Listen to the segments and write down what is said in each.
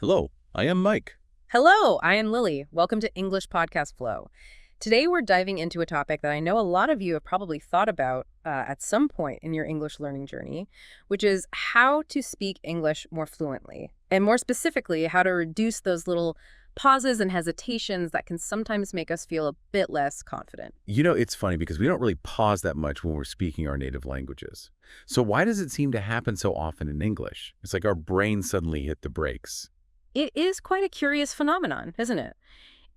Hello, I am Mike. Hello, I am Lily. Welcome to English Podcast Flow. Today we're diving into a topic that I know a lot of you have probably thought about at some point in your English learning journey, which is how to speak English more fluently. And more specifically, how to reduce those little pauses and hesitations that can sometimes make us feel a bit less confident. It's funny because we don't really pause that much when we're speaking our native languages. So why does it seem to happen so often in English? It's like our brains suddenly hit the brakes. It is quite a curious phenomenon, isn't it?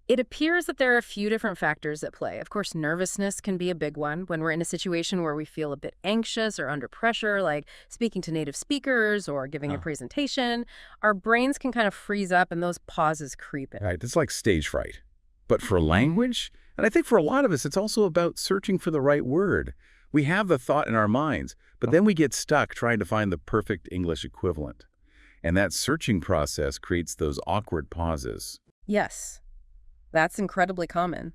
It appears that there are a few different factors at play. Of course, nervousness can be a big one when we're in a situation where we feel a bit anxious or under pressure, like speaking to native speakers or giving a presentation. Our brains can kind of freeze up and those pauses creep in. Right, it's like stage fright. But for language, and I think for a lot of us, it's also about searching for the right word. We have the thought in our minds, but then we get stuck trying to find the perfect English equivalent. And that searching process creates those awkward pauses. Yes, that's incredibly common.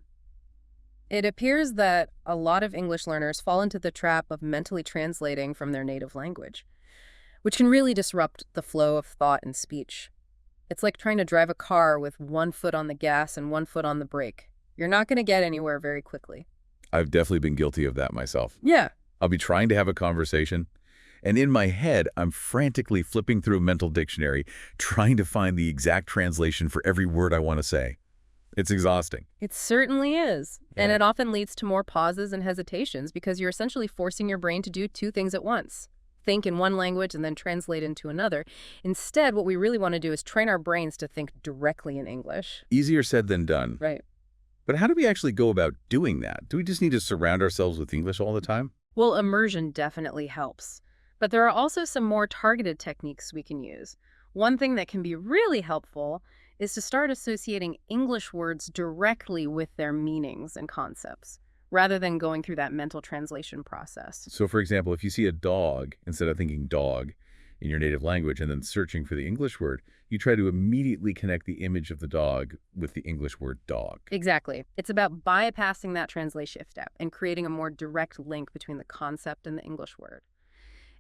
It appears that a lot of English learners fall into the trap of mentally translating from their native language, which can really disrupt the flow of thought and speech. It's like trying to drive a car with one foot on the gas and one foot on the brake. You're not going to get anywhere very quickly. I've definitely been guilty of that myself. Yeah. I'll be trying to have a conversation, and in my head, I'm frantically flipping through a mental dictionary, trying to find the exact translation for every word I want to say. It's exhausting. It certainly is. And Yeah. it often leads to more pauses and hesitations because you're essentially forcing your brain to do two things at once. Think in one language and then translate into another. Instead, what we really want to do is train our brains to think directly in English. Easier said than done. Right. But how do we actually go about doing that? Do we just need to surround ourselves with English all the time? Well, immersion definitely helps. But there are also some more targeted techniques we can use. One thing that can be really helpful is to start associating English words directly with their meanings and concepts, rather than going through that mental translation process. So, for example, if you see a dog, instead of thinking dog in your native language and then searching for the English word, you try to immediately connect the image of the dog with the English word dog. Exactly. It's about bypassing that translation step and creating a more direct link between the concept and the English word.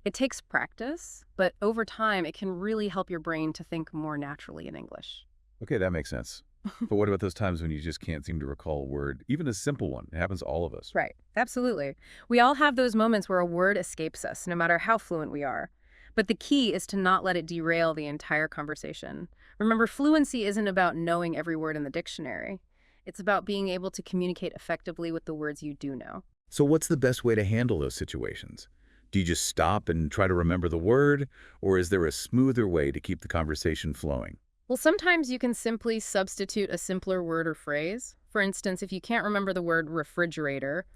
It takes practice, but over time, it can really help your brain to think more naturally in English. Okay, that makes sense. But what about those times when you just can't seem to recall a word, even a simple one? It happens to all of us. Right. Absolutely. We all have those moments where a word escapes us, no matter how fluent we are. But the key is to not let it derail the entire conversation. Remember, fluency isn't about knowing every word in the dictionary. It's about being able to communicate effectively with the words you do know. So what's the best way to handle those situations? Do you just stop and try to remember the word, or is there a smoother way to keep the conversation flowing? Well, sometimes you can simply substitute a simpler word or phrase. For instance, if you can't remember the word refrigerator,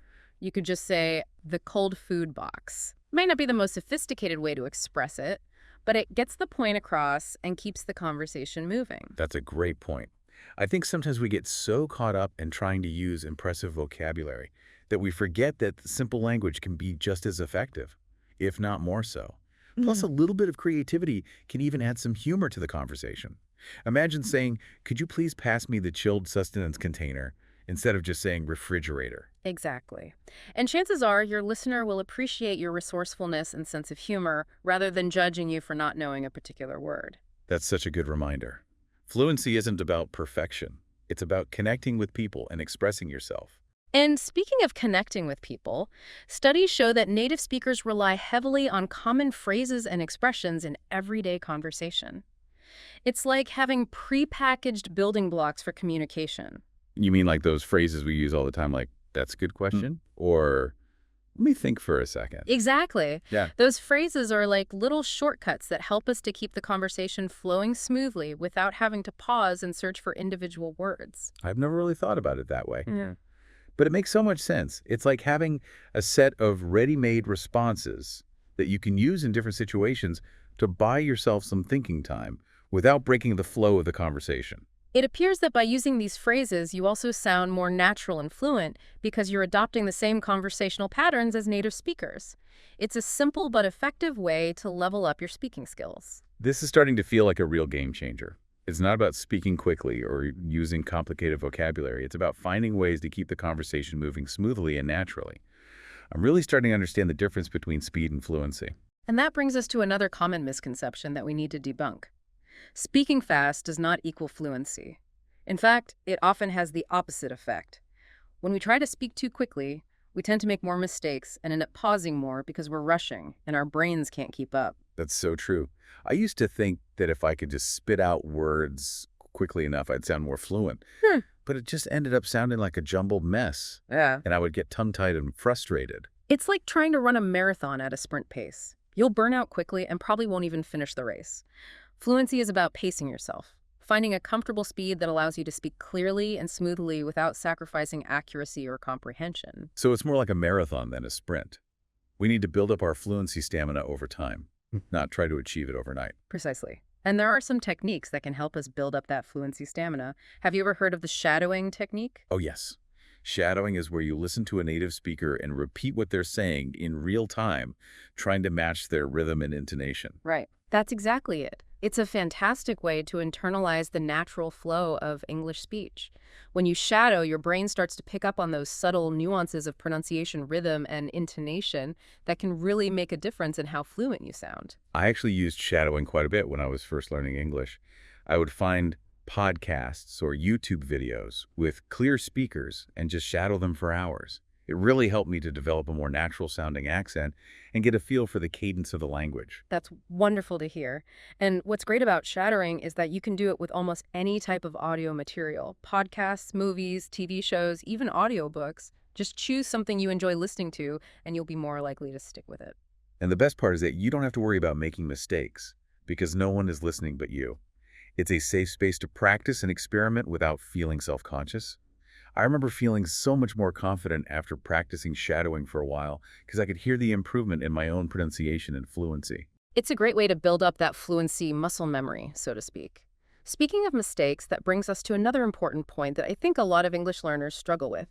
you could just say the cold food box. It might not be the most sophisticated way to express it, but it gets the point across and keeps the conversation moving. That's a great point. I think sometimes we get so caught up in trying to use impressive vocabulary that we forget that simple language can be just as effective, if not more so. Plus, a little bit of creativity can even add some humor to the conversation. Imagine saying, "Could you please pass me the chilled sustenance container?" instead of just saying refrigerator. Exactly. And chances are your listener will appreciate your resourcefulness and sense of humor rather than judging you for not knowing a particular word. That's such a good reminder. Fluency isn't about perfection. It's about connecting with people and expressing yourself. And speaking of connecting with people, studies show that native speakers rely heavily on common phrases and expressions in everyday conversation. It's like having prepackaged building blocks for communication. You mean like those phrases we use all the time, like, "That's a good question"? Or, "Let me think for a second." Exactly. Yeah. Those phrases are like little shortcuts that help us to keep the conversation flowing smoothly without having to pause and search for individual words. I've never really thought about it that way. Yeah. But it makes so much sense. It's like having a set of ready-made responses that you can use in different situations to buy yourself some thinking time without breaking the flow of the conversation. It appears that by using these phrases, you also sound more natural and fluent because you're adopting the same conversational patterns as native speakers. It's a simple but effective way to level up your speaking skills. This is starting to feel like a real game changer. It's not about speaking quickly or using complicated vocabulary. It's about finding ways to keep the conversation moving smoothly and naturally. I'm really starting to understand the difference between speed and fluency. And that brings us to another common misconception that we need to debunk. Speaking fast does not equal fluency. In fact, it often has the opposite effect. When we try to speak too quickly, we tend to make more mistakes and end up pausing more because we're rushing and our brains can't keep up. That's so true. I used to think that if I could just spit out words quickly enough, I'd sound more fluent. Hmm. But it just ended up sounding like a jumbled mess, Yeah. and I would get tongue-tied and frustrated. It's like trying to run a marathon at a sprint pace. You'll burn out quickly and probably won't even finish the race. Fluency is about pacing yourself, finding a comfortable speed that allows you to speak clearly and smoothly without sacrificing accuracy or comprehension. So it's more like a marathon than a sprint. We need to build up our fluency stamina over time, not try to achieve it overnight. Precisely. And there are some techniques that can help us build up that fluency stamina. Have you ever heard of the shadowing technique? Oh, yes. Shadowing is where you listen to a native speaker and repeat what they're saying in real time, trying to match their rhythm and intonation. Right. That's exactly it. It's a fantastic way to internalize the natural flow of English speech. When you shadow, your brain starts to pick up on those subtle nuances of pronunciation, rhythm, and intonation that can really make a difference in how fluent you sound. I actually used shadowing quite a bit when I was first learning English. I would find podcasts or YouTube videos with clear speakers and just shadow them for hours. It really helped me to develop a more natural-sounding accent and get a feel for the cadence of the language. That's wonderful to hear. And what's great about shadowing is that you can do it with almost any type of audio material. Podcasts, movies, TV shows, even audiobooks. Just choose something you enjoy listening to, and you'll be more likely to stick with it. And the best part is that you don't have to worry about making mistakes because no one is listening but you. It's a safe space to practice and experiment without feeling self-conscious. I remember feeling so much more confident after practicing shadowing for a while because I could hear the improvement in my own pronunciation and fluency. It's a great way to build up that fluency muscle memory, so to speak. Speaking of mistakes, that brings us to another important point that I think a lot of English learners struggle with: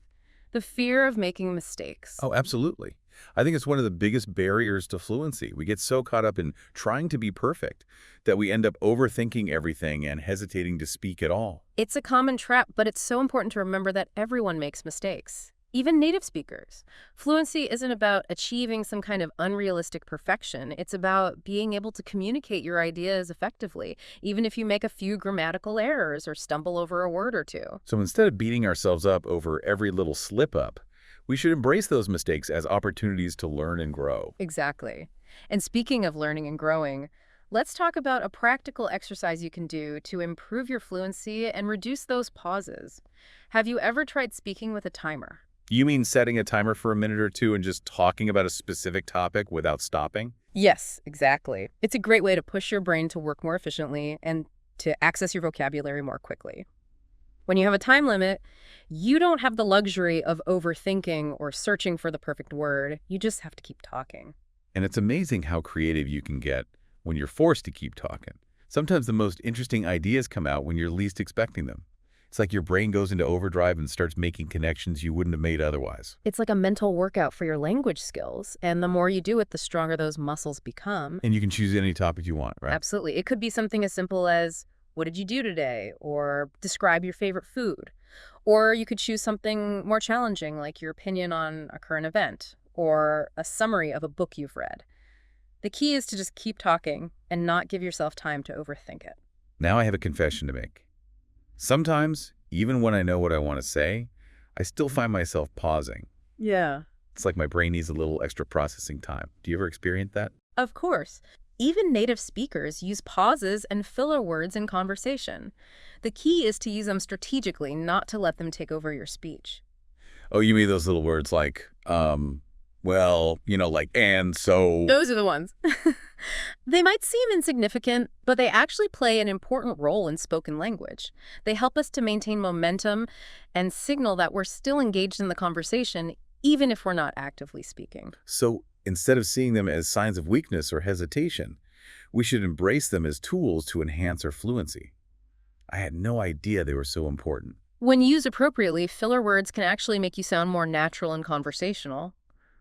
the fear of making mistakes. Oh, absolutely. I think it's one of the biggest barriers to fluency. We get so caught up in trying to be perfect that we end up overthinking everything and hesitating to speak at all. It's a common trap, but it's so important to remember that everyone makes mistakes, even native speakers. Fluency isn't about achieving some kind of unrealistic perfection. It's about being able to communicate your ideas effectively, even if you make a few grammatical errors or stumble over a word or two. So instead of beating ourselves up over every little slip-up, we should embrace those mistakes as opportunities to learn and grow. Exactly. And speaking of learning and growing, let's talk about a practical exercise you can do to improve your fluency and reduce those pauses. Have you ever tried speaking with a timer? You mean setting a timer for a minute or two and just talking about a specific topic without stopping? Yes, exactly. It's a great way to push your brain to work more efficiently and to access your vocabulary more quickly. When you have a time limit, you don't have the luxury of overthinking or searching for the perfect word. You just have to keep talking. And it's amazing how creative you can get when you're forced to keep talking. Sometimes the most interesting ideas come out when you're least expecting them. It's like your brain goes into overdrive and starts making connections you wouldn't have made otherwise. It's like a mental workout for your language skills, and the more you do it, the stronger those muscles become. And you can choose any topic you want, right? Absolutely. It could be something as simple as, what did you do today? Or describe your favorite food. Or you could choose something more challenging, like your opinion on a current event, or a summary of a book you've read. The key is to just keep talking and not give yourself time to overthink it. Now I have a confession to make. Sometimes, even when I know what I want to say, I still find myself pausing. Yeah. It's like my brain needs a little extra processing time. Do you ever experience that? Of course. Even native speakers use pauses and filler words in conversation. The key is to use them strategically, not to let them take over your speech. Oh, you mean those little words like, well, like, and so. Those are the ones. They might seem insignificant, but they actually play an important role in spoken language. They help us to maintain momentum and signal that we're still engaged in the conversation, even if we're not actively speaking. So instead of seeing them as signs of weakness or hesitation, we should embrace them as tools to enhance our fluency. I had no idea they were so important. When used appropriately, filler words can actually make you sound more natural and conversational.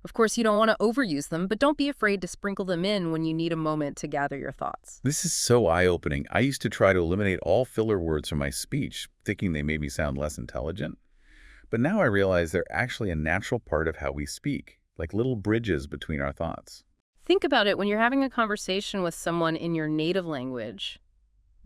Of course, you don't want to overuse them, but don't be afraid to sprinkle them in when you need a moment to gather your thoughts. This is so eye-opening. I used to try to eliminate all filler words from my speech, thinking they made me sound less intelligent. But now I realize they're actually a natural part of how we speak, like little bridges between our thoughts. Think about it when you're having a conversation with someone in your native language.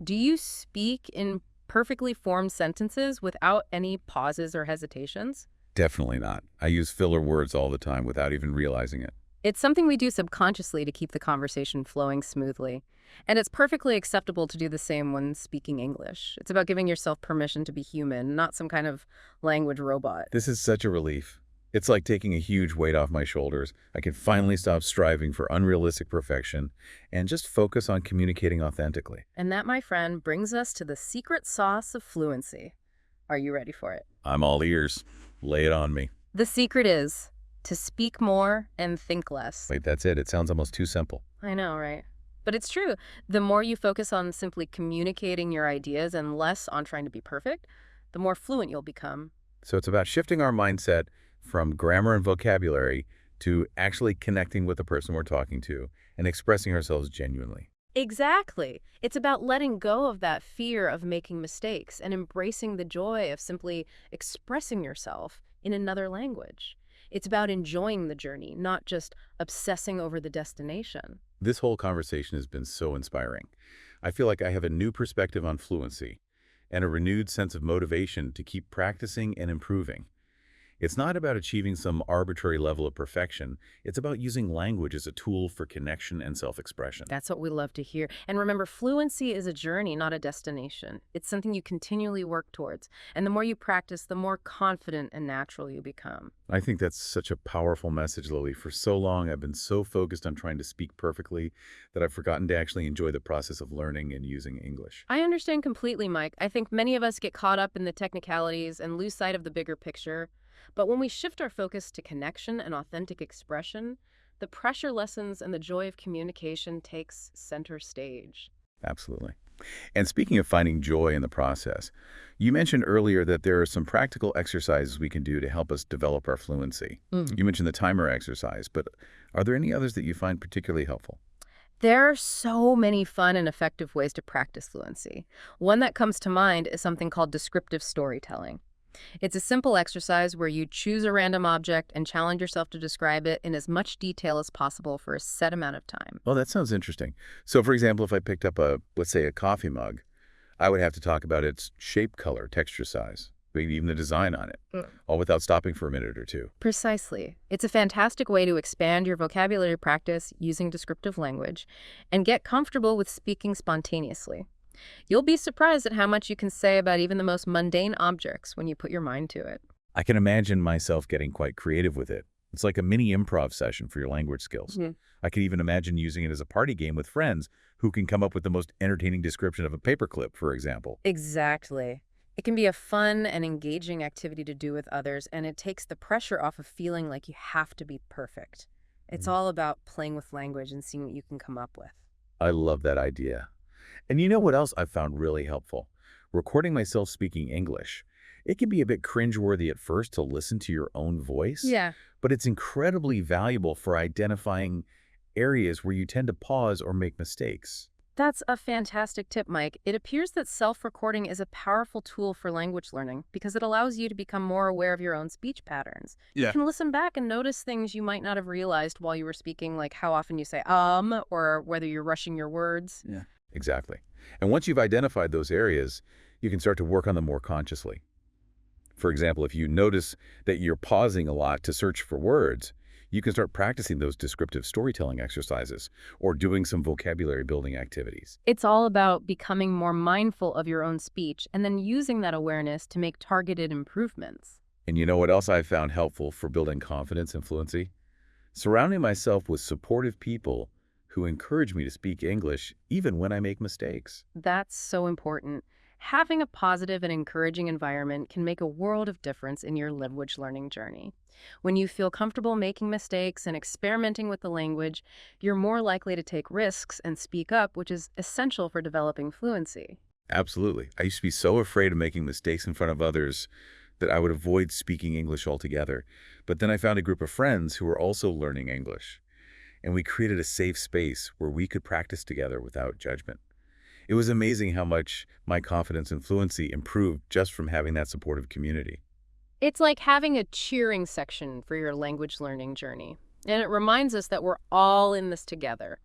Do you speak in perfectly formed sentences without any pauses or hesitations? Definitely not. I use filler words all the time without even realizing it. It's something we do subconsciously to keep the conversation flowing smoothly. And it's perfectly acceptable to do the same when speaking English. It's about giving yourself permission to be human, not some kind of language robot. This is such a relief. It's like taking a huge weight off my shoulders. I can finally stop striving for unrealistic perfection and just focus on communicating authentically. And that, my friend, brings us to the secret sauce of fluency. Are you ready for it? I'm all ears. Lay it on me. The secret is to speak more and think less. Wait, that's it. It sounds almost too simple. I know, right? But it's true. The more you focus on simply communicating your ideas and less on trying to be perfect, the more fluent you'll become. So it's about shifting our mindset from grammar and vocabulary to actually connecting with the person we're talking to and expressing ourselves genuinely. Exactly. It's about letting go of that fear of making mistakes and embracing the joy of simply expressing yourself in another language. It's about enjoying the journey, not just obsessing over the destination. This whole conversation has been so inspiring. I feel like I have a new perspective on fluency and a renewed sense of motivation to keep practicing and improving. It's not about achieving some arbitrary level of perfection. It's about using language as a tool for connection and self-expression. That's what we love to hear. And remember, fluency is a journey, not a destination. It's something you continually work towards. And the more you practice, the more confident and natural you become. I think that's such a powerful message, Lily. For so long, I've been so focused on trying to speak perfectly that I've forgotten to actually enjoy the process of learning and using English. I understand completely, Mike. I think many of us get caught up in the technicalities and lose sight of the bigger picture. But when we shift our focus to connection and authentic expression, the pressure lessens and the joy of communication takes center stage. Absolutely. And speaking of finding joy in the process, you mentioned earlier that there are some practical exercises we can do to help us develop our fluency. You mentioned the timer exercise, but are there any others that you find particularly helpful? There are so many fun and effective ways to practice fluency. One that comes to mind is something called descriptive storytelling. It's a simple exercise where you choose a random object and challenge yourself to describe it in as much detail as possible for a set amount of time. Well, that sounds interesting. So, for example, if I picked up let's say, a coffee mug, I would have to talk about its shape, color, texture, size, maybe even the design on it, all without stopping for a minute or two. Precisely. It's a fantastic way to expand your vocabulary practice using descriptive language and get comfortable with speaking spontaneously. You'll be surprised at how much you can say about even the most mundane objects when you put your mind to it. I can imagine myself getting quite creative with it. It's like a mini improv session for your language skills. I could even imagine using it as a party game with friends who can come up with the most entertaining description of a paperclip, for example. Exactly. It can be a fun and engaging activity to do with others, and it takes the pressure off of feeling like you have to be perfect. It's all about playing with language and seeing what you can come up with. I love that idea. And you know what else I've found really helpful? Recording myself speaking English. It can be a bit cringeworthy at first to listen to your own voice, Yeah. but it's incredibly valuable for identifying areas where you tend to pause or make mistakes. That's a fantastic tip, Mike. It appears that self-recording is a powerful tool for language learning because it allows you to become more aware of your own speech patterns. You Yeah. can listen back and notice things you might not have realized while you were speaking, like how often you say or whether you're rushing your words. Yeah. Exactly. And once you've identified those areas, you can start to work on them more consciously. For example, if you notice that you're pausing a lot to search for words, you can start practicing those descriptive storytelling exercises or doing some vocabulary building activities. It's all about becoming more mindful of your own speech and then using that awareness to make targeted improvements. And you know what else I've found helpful for building confidence and fluency? Surrounding myself with supportive people who encourage me to speak English even when I make mistakes. That's so important. Having a positive and encouraging environment can make a world of difference in your language learning journey. When you feel comfortable making mistakes and experimenting with the language, you're more likely to take risks and speak up, which is essential for developing fluency. Absolutely. I used to be so afraid of making mistakes in front of others that I would avoid speaking English altogether. But then I found a group of friends who were also learning English, and we created a safe space where we could practice together without judgment. It was amazing how much my confidence and fluency improved just from having that supportive community. It's like having a cheering section for your language learning journey. And it reminds us that we're all in this together.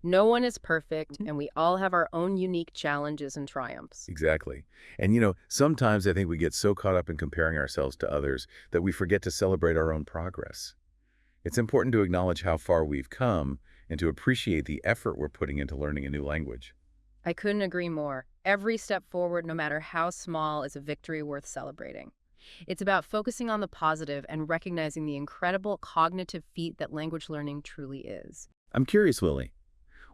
No one is perfect, and we all have our own unique challenges and triumphs. Exactly. And sometimes I think we get so caught up in comparing ourselves to others that we forget to celebrate our own progress. It's important to acknowledge how far we've come and to appreciate the effort we're putting into learning a new language. I couldn't agree more. Every step forward, no matter how small, is a victory worth celebrating. It's about focusing on the positive and recognizing the incredible cognitive feat that language learning truly is. I'm curious, Lily,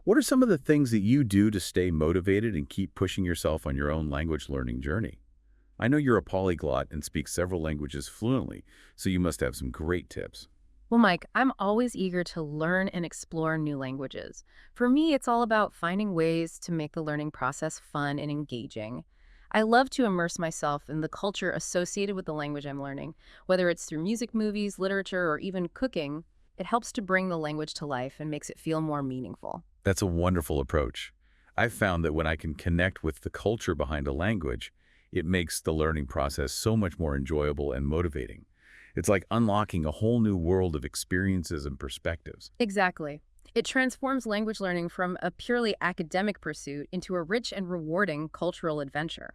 what are some of the things that you do to stay motivated and keep pushing yourself on your own language learning journey? I know you're a polyglot and speak several languages fluently, so you must have some great tips. Well, Mike, I'm always eager to learn and explore new languages. For me, it's all about finding ways to make the learning process fun and engaging. I love to immerse myself in the culture associated with the language I'm learning, whether it's through music, movies, literature, or even cooking. It helps to bring the language to life and makes it feel more meaningful. That's a wonderful approach. I've found that when I can connect with the culture behind a language, it makes the learning process so much more enjoyable and motivating. It's like unlocking a whole new world of experiences and perspectives. Exactly. It transforms language learning from a purely academic pursuit into a rich and rewarding cultural adventure.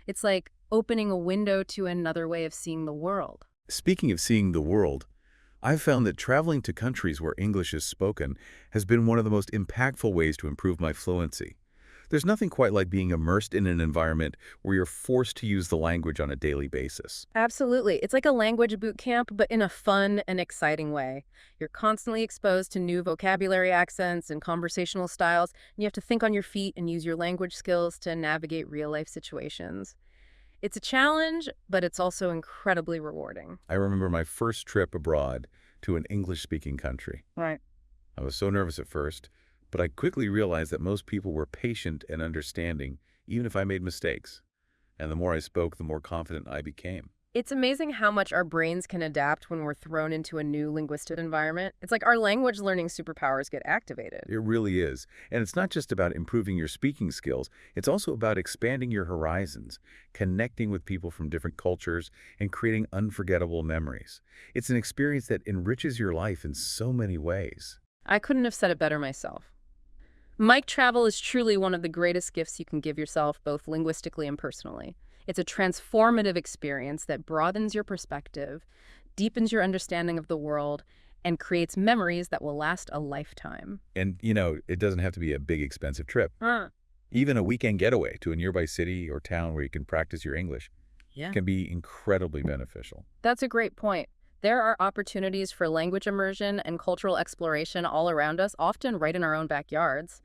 It's like opening a window to another way of seeing the world. Speaking of seeing the world, I've found that traveling to countries where English is spoken has been one of the most impactful ways to improve my fluency. There's nothing quite like being immersed in an environment where you're forced to use the language on a daily basis. Absolutely. It's like a language boot camp, but in a fun and exciting way. You're constantly exposed to new vocabulary, accents, and conversational styles, and you have to think on your feet and use your language skills to navigate real-life situations. It's a challenge, but it's also incredibly rewarding. I remember my first trip abroad to an English-speaking country. Right. I was so nervous at first, but I quickly realized that most people were patient and understanding, even if I made mistakes. And the more I spoke, the more confident I became. It's amazing how much our brains can adapt when we're thrown into a new linguistic environment. It's like our language learning superpowers get activated. It really is. And it's not just about improving your speaking skills, it's also about expanding your horizons, connecting with people from different cultures, and creating unforgettable memories. It's an experience that enriches your life in so many ways. I couldn't have said it better myself. Mic travel is truly one of the greatest gifts you can give yourself, both linguistically and personally. It's a transformative experience that broadens your perspective, deepens your understanding of the world, and creates memories that will last a lifetime. And, it doesn't have to be a big, expensive trip. Uh, Even a weekend getaway to a nearby city or town where you can practice your English yeah. can be incredibly beneficial. That's a great point. There are opportunities for language immersion and cultural exploration all around us, often right in our own backyards.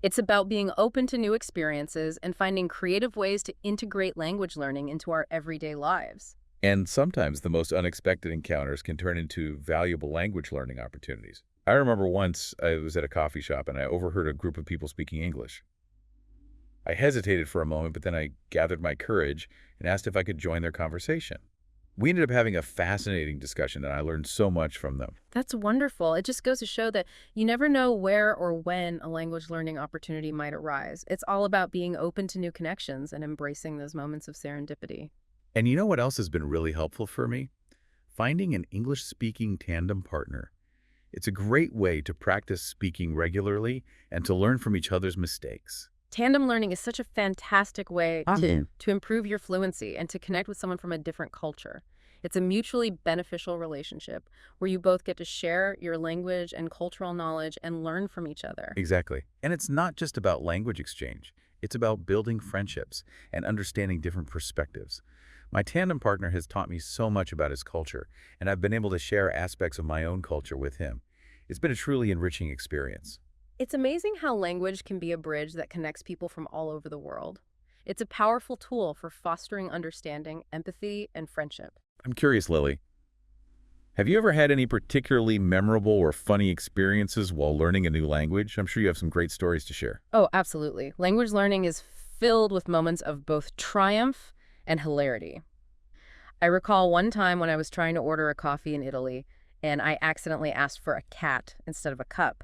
It's about being open to new experiences and finding creative ways to integrate language learning into our everyday lives. And sometimes the most unexpected encounters can turn into valuable language learning opportunities. I remember once I was at a coffee shop and I overheard a group of people speaking English. I hesitated for a moment, but then I gathered my courage and asked if I could join their conversation. We ended up having a fascinating discussion, and I learned so much from them. That's wonderful. It just goes to show that you never know where or when a language learning opportunity might arise. It's all about being open to new connections and embracing those moments of serendipity. And you know what else has been really helpful for me? Finding an English-speaking tandem partner. It's a great way to practice speaking regularly and to learn from each other's mistakes. Tandem learning is such a fantastic way to improve your fluency and to connect with someone from a different culture. It's a mutually beneficial relationship where you both get to share your language and cultural knowledge and learn from each other. Exactly. And it's not just about language exchange. It's about building friendships and understanding different perspectives. My tandem partner has taught me so much about his culture, and I've been able to share aspects of my own culture with him. It's been a truly enriching experience. It's amazing how language can be a bridge that connects people from all over the world. It's a powerful tool for fostering understanding, empathy, and friendship. I'm curious, Lily. Have you ever had any particularly memorable or funny experiences while learning a new language? I'm sure you have some great stories to share. Oh, absolutely. Language learning is filled with moments of both triumph and hilarity. I recall one time when I was trying to order a coffee in Italy, and I accidentally asked for a cat instead of a cup.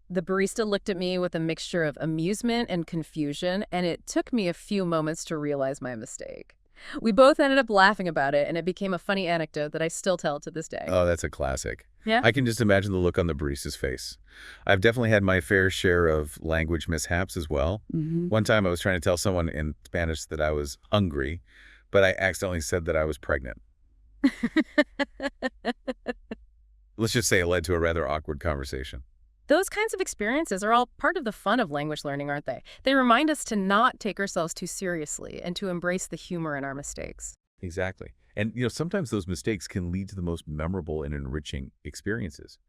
The barista looked at me with a mixture of amusement and confusion, and it took me a few moments to realize my mistake. We both ended up laughing about it, and it became a funny anecdote that I still tell to this day. Oh, that's a classic. Yeah. I can just imagine the look on the barista's face. I've definitely had my fair share of language mishaps as well. Hmm. One time I was trying to tell someone in Spanish that I was hungry, but I accidentally said that I was pregnant. Let's just say it led to a rather awkward conversation. Those kinds of experiences are all part of the fun of language learning, aren't they? They remind us to not take ourselves too seriously and to embrace the humor in our mistakes. Exactly. And sometimes those mistakes can lead to the most memorable and enriching experiences.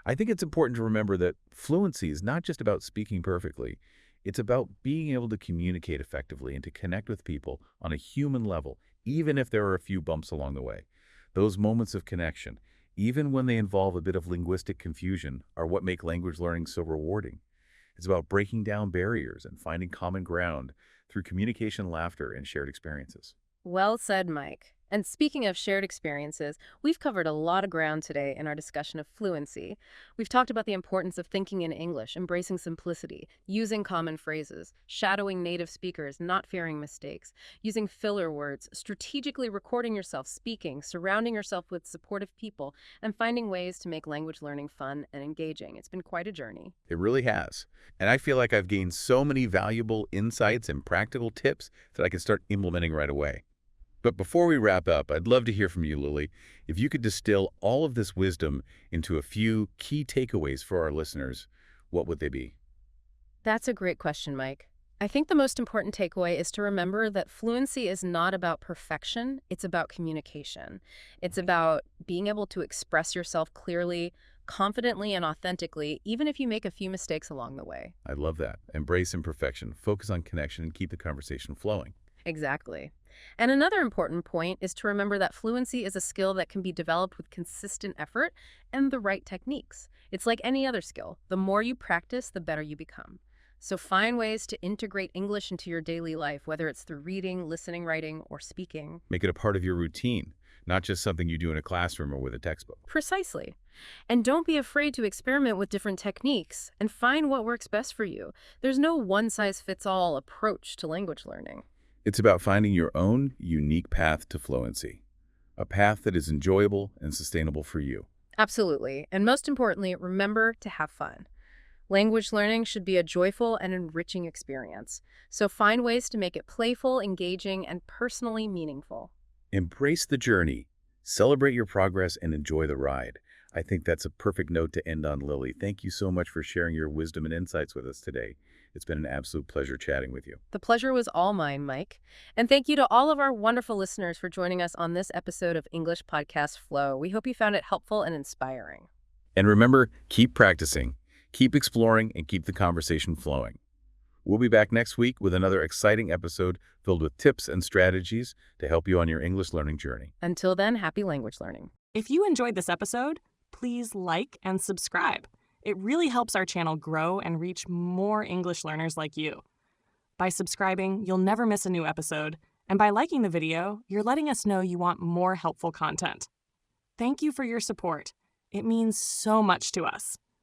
I think it's important to remember that fluency is not just about speaking perfectly. It's about being able to communicate effectively and to connect with people on a human level, even if there are a few bumps along the way. Those moments of connection, even when they involve a bit of linguistic confusion, are what make language learning so rewarding. It's about breaking down barriers and finding common ground through communication, laughter, and shared experiences. Well said, Mike. And speaking of shared experiences, we've covered a lot of ground today in our discussion of fluency. We've talked about the importance of thinking in English, embracing simplicity, using common phrases, shadowing native speakers, not fearing mistakes, using filler words, strategically recording yourself speaking, surrounding yourself with supportive people, and finding ways to make language learning fun and engaging. It's been quite a journey. It really has. And I feel like I've gained so many valuable insights and practical tips that I can start implementing right away. But before we wrap up, I'd love to hear from you, Lily. If you could distill all of this wisdom into a few key takeaways for our listeners, what would they be? That's a great question, Mike. I think the most important takeaway is to remember that fluency is not about perfection, it's about communication. It's about being able to express yourself clearly, confidently, and authentically, even if you make a few mistakes along the way. I love that. Embrace imperfection, focus on connection, and keep the conversation flowing. Exactly. And another important point is to remember that fluency is a skill that can be developed with consistent effort and the right techniques. It's like any other skill. The more you practice, the better you become. So find ways to integrate English into your daily life, whether it's through reading, listening, writing, or speaking. Make it a part of your routine, not just something you do in a classroom or with a textbook. Precisely. And don't be afraid to experiment with different techniques and find what works best for you. There's no one-size-fits-all approach to language learning. It's about finding your own unique path to fluency, a path that is enjoyable and sustainable for you. Absolutely. And most importantly, remember to have fun. Language learning should be a joyful and enriching experience. So find ways to make it playful, engaging, and personally meaningful. Embrace the journey, celebrate your progress, and enjoy the ride. I think that's a perfect note to end on, Lily. Thank you so much for sharing your wisdom and insights with us today. It's been an absolute pleasure chatting with you. The pleasure was all mine, Mike. And thank you to all of our wonderful listeners for joining us on this episode of English Podcast Flow. We hope you found it helpful and inspiring. And remember, keep practicing, keep exploring, and keep the conversation flowing. We'll be back next week with another exciting episode filled with tips and strategies to help you on your English learning journey. Until then, happy language learning. If you enjoyed this episode, please like and subscribe. It really helps our channel grow and reach more English learners like you. By subscribing, you'll never miss a new episode, and by liking the video, you're letting us know you want more helpful content. Thank you for your support. It means so much to us.